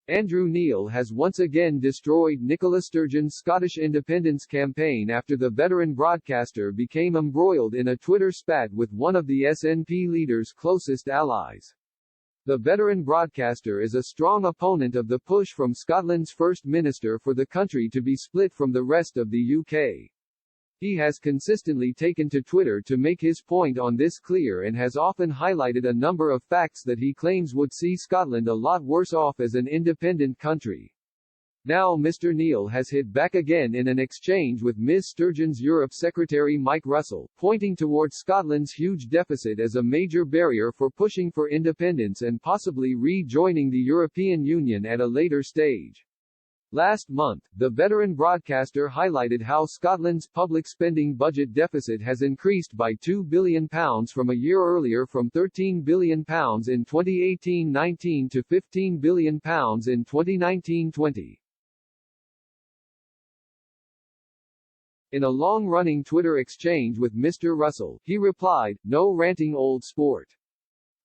Andrew Neil has once again destroyed Nicola Sturgeon's Scottish independence campaign after the veteran broadcaster became embroiled in a Twitter spat with one of the SNP leader's closest allies. The veteran broadcaster is a strong opponent of the push from Scotland's First Minister for the country to be split from the rest of the UK. He has consistently taken to Twitter to make his point on this clear and has often highlighted a number of facts that he claims would see Scotland a lot worse off as an independent country. Now Mr. Neil has hit back again in an exchange with Ms. Sturgeon's Europe Secretary Mike Russell, pointing towards Scotland's huge deficit as a major barrier for pushing for independence and possibly rejoining the European Union at a later stage. Last month, the veteran broadcaster highlighted how Scotland's public spending budget deficit has increased by £2 billion from a year earlier, from £13 billion in 2018-19 to £15 billion in 2019-20. In a long-running Twitter exchange with Mr. Russell, he replied, "No ranting old sport.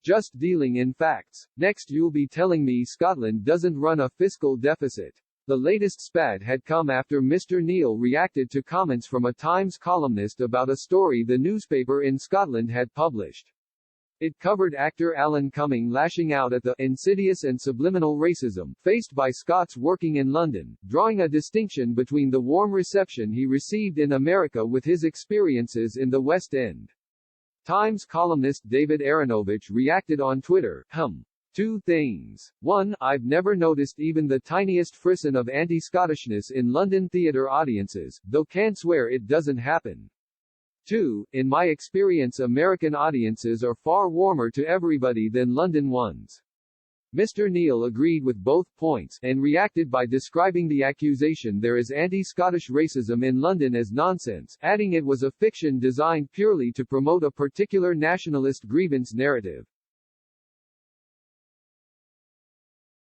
Just dealing in facts. Next you'll be telling me Scotland doesn't run a fiscal deficit." The latest spat had come after Mr. Neil reacted to comments from a Times columnist about a story the newspaper in Scotland had published. It covered actor Alan Cumming lashing out at the insidious and subliminal racism faced by Scots working in London, drawing a distinction between the warm reception he received in America with his experiences in the West End. Times columnist David Aaronovitch reacted on Twitter, Two things. 1. I've never noticed even the tiniest frisson of anti-Scottishness in London theatre audiences, though can't swear it doesn't happen. 2. In my experience American audiences are far warmer to everybody than London ones. Mr. Neil agreed with both points, and reacted by describing the accusation there is anti-Scottish racism in London as nonsense, adding it was a fiction designed purely to promote a particular nationalist grievance narrative.